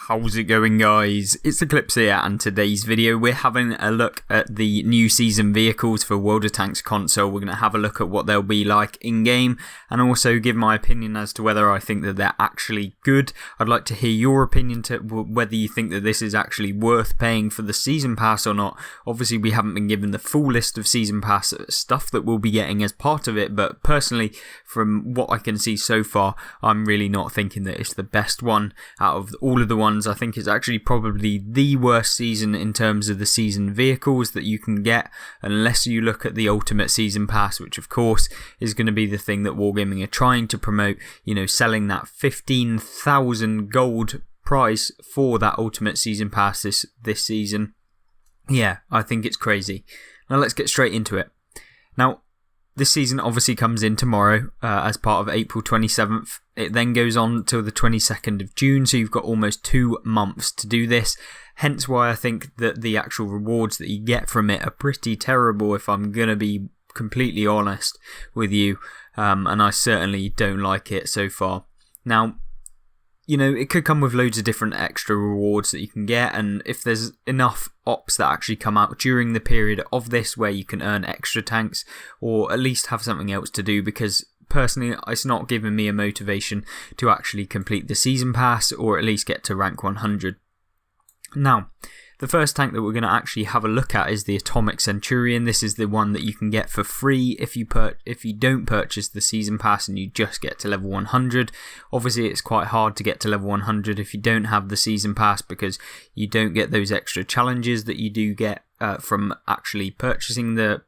How's it going, guys? It's Eclipse here, and today's video we're having a look at the new season vehicles for World of Tanks console. We're going to have a look at what they'll be like in-game, and also give my opinion as to whether I think that they're actually good. I'd like to hear your opinion to whether you think that this is actually worth paying for the season pass or not. Obviously, we haven't been given the full list of season pass stuff that we'll be getting as part of it, but personally, from what I can see so far, I'm really not thinking that it's the best one out of all of the ones. I think it's actually probably the worst season in terms of the season vehicles that you can get, unless you look at the Ultimate Season Pass, which of course is going to be the thing that Wargaming are trying to promote, you know, selling that 15,000 gold price for that Ultimate Season Pass this season. Yeah, I think it's crazy. Now let's get straight into it. Now, this season obviously comes in tomorrow as part of April 27th. It then goes on till the 22nd of June, so you've got almost 2 months to do this. Hence why I think that the actual rewards that you get from it are pretty terrible, if I'm going to be completely honest with you. And I certainly don't like it so far. Now, you know, it could come with loads of different extra rewards that you can get, and if there's enough ops that actually come out during the period of this where you can earn extra tanks, or at least have something else to do, because personally it's not giving me a motivation to actually complete the season pass, or at least get to rank 100. Now, the first tank that we're going to actually have a look at is the Atomic Centurion. This is the one that you can get for free if you don't purchase the season pass and you just get to level 100. Obviously, it's quite hard to get to level 100 if you don't have the season pass, because you don't get those extra challenges that you do get from actually purchasing the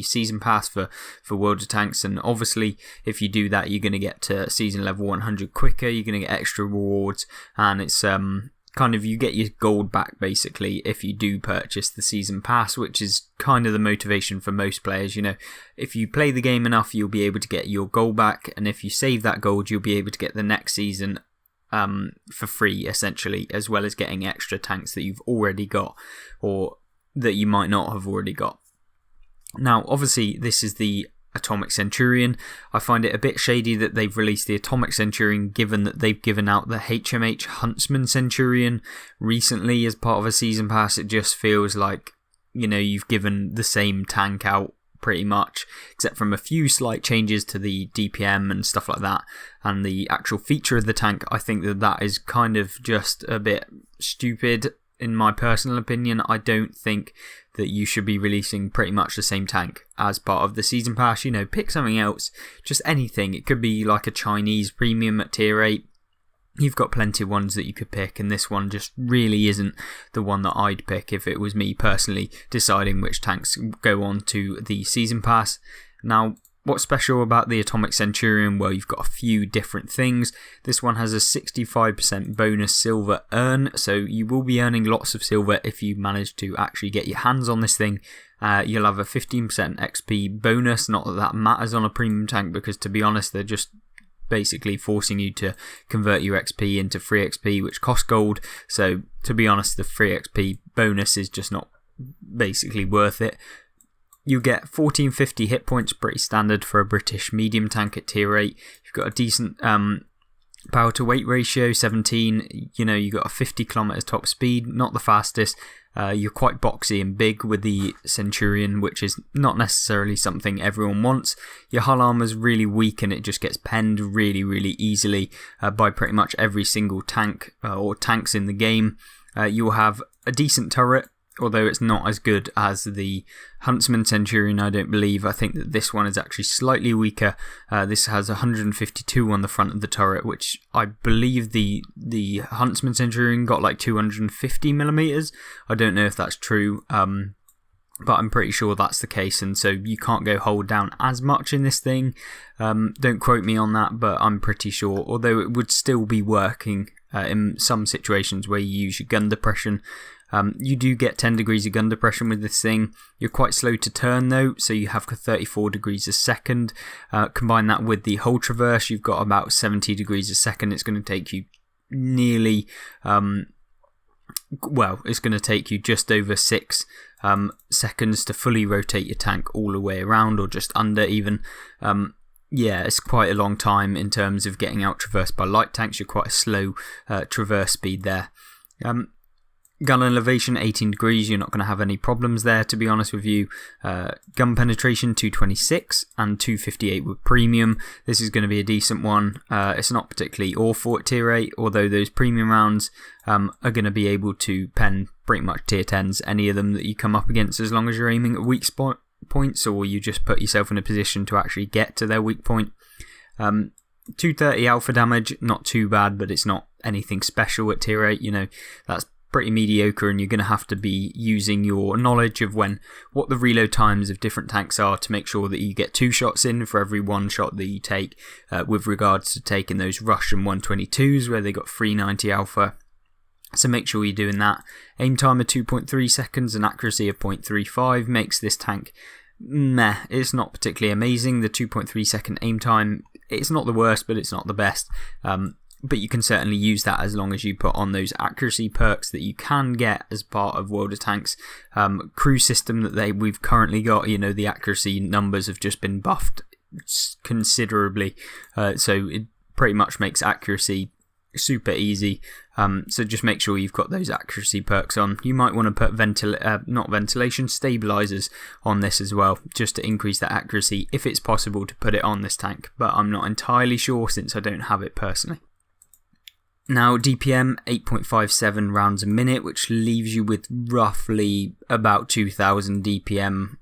season pass for World of Tanks. And obviously, if you do that, you're going to get to season level 100 quicker. You're going to get extra rewards, and it's kind of, you get your gold back basically if you do purchase the season pass, which is kind of the motivation for most players. You know, if you play the game enough, you'll be able to get your gold back, and if you save that gold, you'll be able to get the next season for free essentially, as well as getting extra tanks that you've already got or that you might not have already got. Now, obviously, this is the Atomic Centurion. I find it a bit shady that they've released the Atomic Centurion, given that they've given out the HMH Huntsman Centurion recently as part of a season pass. It just feels like, you know, you've given the same tank out pretty much, except from a few slight changes to the DPM and stuff like that, and the actual feature of the tank. I think that is kind of just a bit stupid in my personal opinion. I don't think that you should be releasing pretty much the same tank as part of the season pass. You know, pick something else, just anything. It could be like a Chinese premium at tier 8. You've got plenty of ones that you could pick, and this one just really isn't the one that I'd pick if it was me personally deciding which tanks go on to the season pass. Now, what's special about the Atomic Centurion? Well, you've got a few different things. This one has a 65% bonus silver earn, so you will be earning lots of silver if you manage to actually get your hands on this thing. You'll have a 15% XP bonus. Not that that matters on a premium tank, because to be honest, they're just basically forcing you to convert your XP into free XP, which costs gold. So to be honest, the free XP bonus is just not basically worth it. You get 1450 hit points, pretty standard for a British medium tank at tier 8. You've got a decent power to weight ratio, 17. You know, you got a 50 kilometers top speed, not the fastest. You're quite boxy and big with the Centurion, which is not necessarily something everyone wants. Your hull armor's really weak, and it just gets penned really, really easily by pretty much every single tank or tanks in the game. You'll have a decent turret, although it's not as good as the Huntsman Centurion, I don't believe. I think that this one is actually slightly weaker. This has 152 on the front of the turret, which I believe the Huntsman Centurion got like 250 millimeters. I don't know if that's true, but I'm pretty sure that's the case, and so you can't go hold down as much in this thing. Don't quote me on that, but I'm pretty sure, although it would still be working in some situations where you use your gun depression. You do get 10 degrees of gun depression with this thing. You're quite slow to turn though, so you have 34 degrees a second. Combine that with the hull traverse, you've got about 70 degrees a second. It's going to take you nearly, it's going to take you just over 6 seconds to fully rotate your tank all the way around, or just under even. Yeah, it's quite a long time in terms of getting out traversed by light tanks. You're quite a slow traverse speed there. Gun elevation 18 degrees, you're not going to have any problems there, to be honest with you. Gun penetration 226 and 258 with premium. This is going to be a decent one. It's not particularly awful at tier 8, although those premium rounds are going to be able to pen pretty much tier 10s, any of them that you come up against, as long as you're aiming at weak points, or you just put yourself in a position to actually get to their weak point. 230 alpha damage, not too bad, but it's not anything special at tier 8. That's pretty mediocre, and you're going to have to be using your knowledge of what the reload times of different tanks are to make sure that you get 2 shots in for every 1 shot that you take, with regards to taking those Russian 122s where they got 390 alpha. So make sure you're doing that. Aim time of 2.3 seconds and accuracy of 0.35 makes this tank meh. It's not particularly amazing. The 2.3 second aim time, it's not the worst, but it's not the best. But you can certainly use that as long as you put on those accuracy perks that you can get as part of World of Tanks crew system that we've currently got. The accuracy numbers have just been buffed considerably, so it pretty much makes accuracy super easy. So just make sure you've got those accuracy perks on. You might want to put ventilation stabilizers on this as well, just to increase that accuracy if it's possible to put it on this tank, but I'm not entirely sure since I don't have it personally. Now, DPM 8.57 rounds a minute, which leaves you with roughly about 2000 DPM,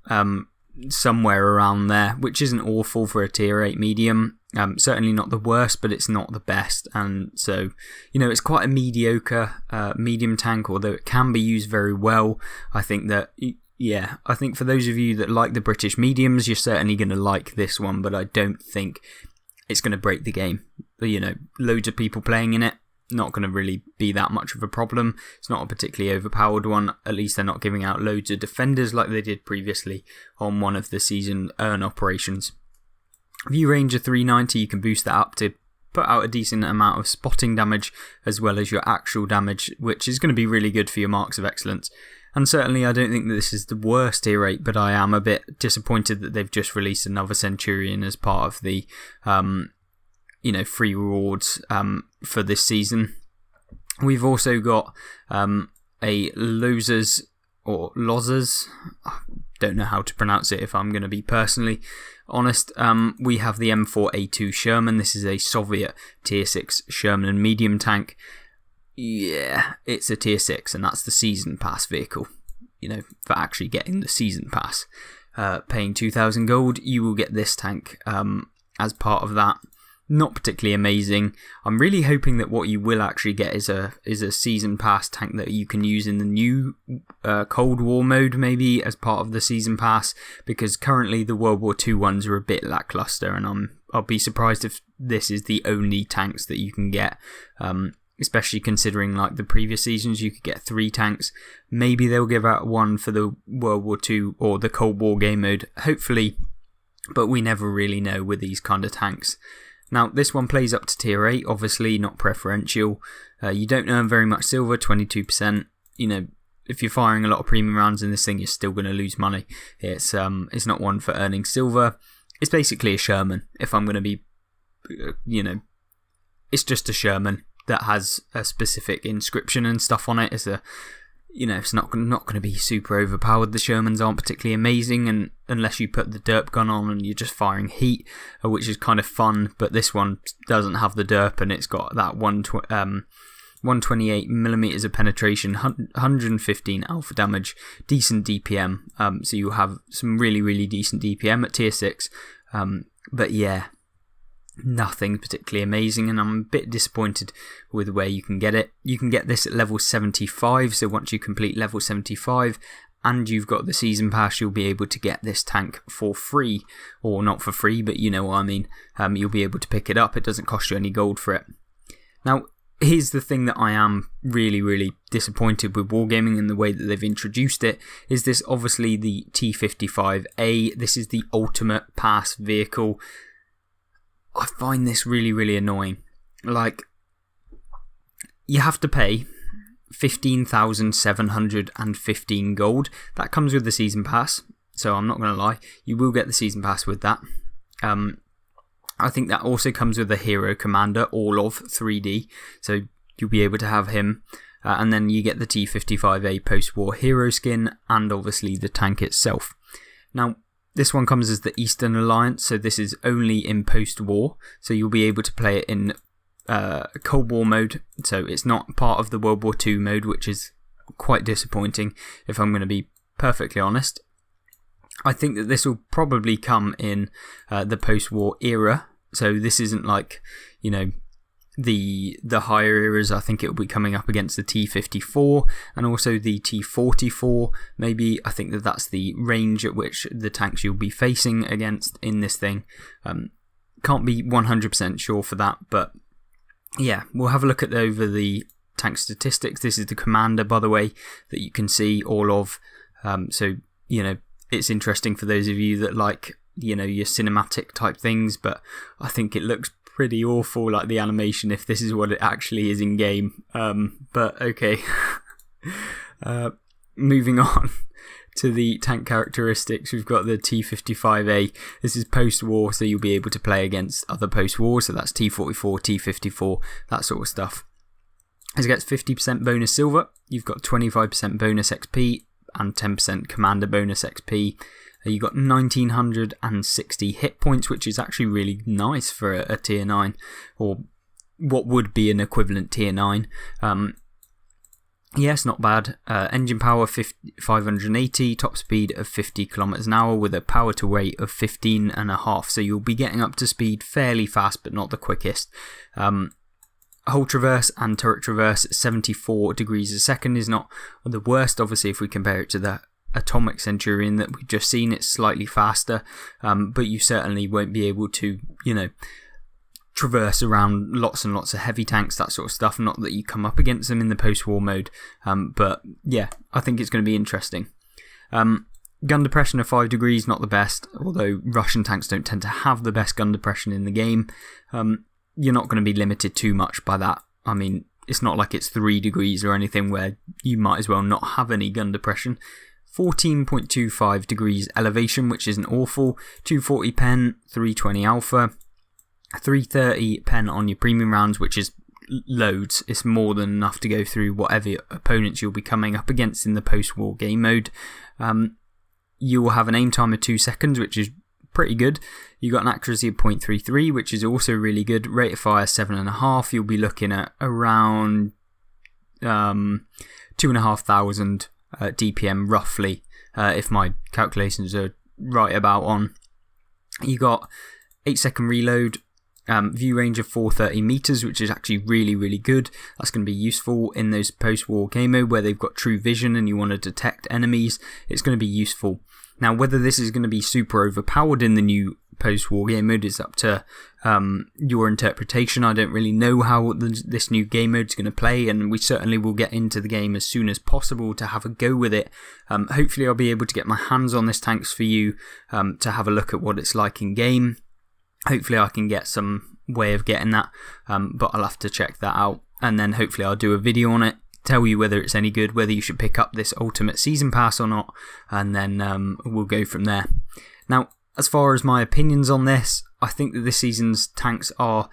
somewhere around there, which isn't awful for a tier 8 medium. Certainly not the worst, but it's not the best. And so, it's quite a mediocre medium tank, although it can be used very well. I think for those of you that like the British mediums, you're certainly going to like this one, but I don't think it's going to break the game. Loads of people playing in it. Not going to really be that much of a problem. It's not a particularly overpowered one. At least they're not giving out loads of defenders like they did previously on one of the season earn operations. View range of 390, you can boost that up to put out a decent amount of spotting damage as well as your actual damage, which is going to be really good for your marks of excellence. And certainly I don't think that this is the worst tier 8, but I am a bit disappointed that they've just released another Centurion as part of the free rewards for this season. We've also got a Losers, or Lozers, don't know how to pronounce it if I'm going to be personally honest. We have the M4A2 Sherman. This is a Soviet tier 6 Sherman medium tank. Yeah, it's a tier 6, and that's the season pass vehicle. For actually getting the season pass. Paying 2,000 gold, you will get this tank as part of that. Not particularly amazing. I'm really hoping that what you will actually get is a season pass tank that you can use in the new Cold War mode, maybe as part of the season pass, because currently the World War II ones are a bit lackluster, and I'll be surprised if this is the only tanks that you can get, especially considering like the previous seasons you could get 3 tanks. Maybe they'll give out one for the World War II or the Cold War game mode, hopefully, but we never really know with these kind of tanks. Now, this one plays up to tier 8, obviously not preferential. You don't earn very much silver, 22%. If you're firing a lot of premium rounds in this thing, you're still going to lose money. It's not one for earning silver. It's basically a Sherman, if I'm going to be, it's just a Sherman that has a specific inscription and stuff on it. It's not going to be super overpowered. The Shermans aren't particularly amazing, and unless you put the derp gun on and you're just firing heat, which is kind of fun. But this one doesn't have the derp, and it's got that 128 millimeters of penetration, 115 alpha damage, decent DPM. So you have some really, really decent DPM at tier 6. But yeah, nothing particularly amazing, and I'm a bit disappointed with where you can get it. You can get this at level 75, so once you complete level 75 and you've got the season pass, you'll be able to get this tank for free, or not for free, but you know what I mean. You'll be able to pick it up. It doesn't cost you any gold for it. Now, here's the thing that I am really, really disappointed with Wargaming and the way that they've introduced it, is this obviously the T55A. This is the ultimate pass vehicle. I find this really, really annoying. Like, you have to pay 15,715 gold. That comes with the season pass, so I'm not going to lie. You will get the season pass with that. I think that also comes with a hero commander, all of 3D, so you'll be able to have him. and then you get the T55A post-war hero skin, and obviously the tank itself. Now, this one comes as the Eastern Alliance, so this is only in post-war, so you'll be able to play it in Cold War mode, so it's not part of the World War II mode, which is quite disappointing, if I'm going to be perfectly honest. I think that this will probably come in the post-war era, so this isn't like, you know, the higher eras. I think it will be coming up against the T54 and also the T44 maybe. I think that that's the range at which the tanks you'll be facing against in this thing. Can't be 100% sure for that, but yeah, we'll have a look at over the tank statistics. This is the commander, by the way, that you can see all of. So, you know, it's interesting for those of you that like, you know, your cinematic type things, but I think it looks pretty awful, like the animation, if this is what it actually is in game. But okay. Moving on to the tank characteristics, we've got the T55A. This is post-war, so you'll be able to play against other post-war, so that's T44, T54, that sort of stuff. As it gets 50% bonus silver, you've got 25% bonus XP and 10% commander bonus XP. You've got 1960 hit points, which is actually really nice for a tier 9, or what would be an equivalent tier 9. Yes, not bad. Engine power 580, top speed of 50 kilometers an hour with a power to weight of 15.5. So you'll be getting up to speed fairly fast, but not the quickest. Hull traverse and turret traverse at 74 degrees a second is not the worst. Obviously, if we compare it to the Atomic Centurion that we've just seen, it's slightly faster, but you certainly won't be able to, you know, traverse around lots and lots of heavy tanks, that sort of stuff. Not that you come up against them in the post-war mode, but yeah, I think it's going to be interesting. Gun depression of 5 degrees, not the best, although Russian tanks don't tend to have the best gun depression in the game. You're not going to be limited too much by that. I mean, it's not like it's 3 degrees or anything where you might as well not have any gun depression. 14.25 degrees elevation, which isn't awful. 240 pen, 320 alpha, 330 pen on your premium rounds, which is loads. It's more than enough to go through whatever opponents you'll be coming up against in the post-war game mode. You will have an aim time of 2 seconds, which is pretty good. You got an accuracy of 0.33, which is also really good. Rate of fire 7.5. You'll be looking at around 2,500 DPM roughly, if my calculations are right about on. You got 8-second reload, view range of 430 meters, which is actually really, really good. That's going to be useful in those post-war game mode where they've got true vision and you want to detect enemies. It's going to be useful. Now, whether this is going to be super overpowered in the new post-war game mode is up to your interpretation. I don't really know how this new game mode is going to play, and we certainly will get into the game as soon as possible to have a go with it. Hopefully I'll be able to get my hands on this tanks for you to have a look at what it's like in game. Hopefully I can get some way of getting that, but I'll have to check that out, and then hopefully I'll do a video on it, tell you whether it's any good, whether you should pick up this Ultimate Season Pass or not, and then we'll go from there. Now, as far as my opinions on this, I think that this season's tanks are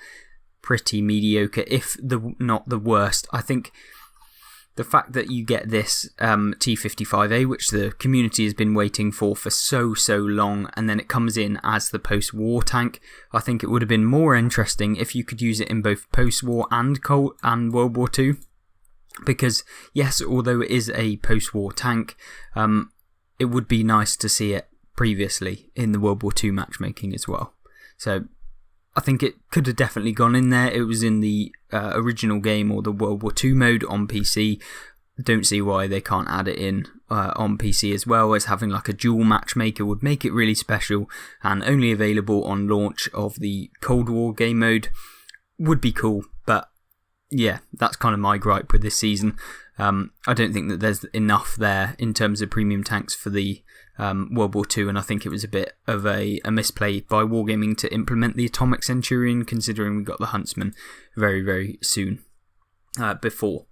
pretty mediocre, if not the worst. I think the fact that you get this T55A, which the community has been waiting for so long, and then it comes in as the post-war tank, I think it would have been more interesting if you could use it in both post-war and World War II. Because, yes, although it is a post-war tank, it would be nice to see it previously in the World War II matchmaking as well. So I think it could have definitely gone in there. It was in the original game or the World War II mode on PC. Don't see why they can't add it in on PC as well, as having like a dual matchmaker would make it really special, and only available on launch of the Cold War game mode would be cool. But yeah, that's kind of my gripe with this season. I don't think that there's enough there in terms of premium tanks for the World War II, and I think it was a bit of a misplay by Wargaming to implement the Atomic Centurion, considering we got the Huntsman very, very soon before.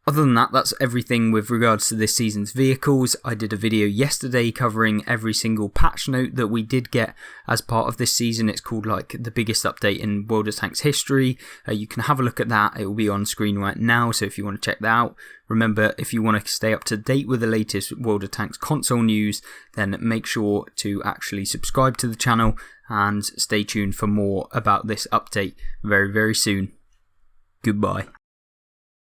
Other than that, that's everything with regards to this season's vehicles. I did a video yesterday covering every single patch note that we did get as part of this season. It's called like the biggest update in World of Tanks history. You can have a look at that. It will be on screen right now, so if you want to check that out. Remember, if you want to stay up to date with the latest World of Tanks console news, then make sure to actually subscribe to the channel and stay tuned for more about this update very, very soon. Goodbye.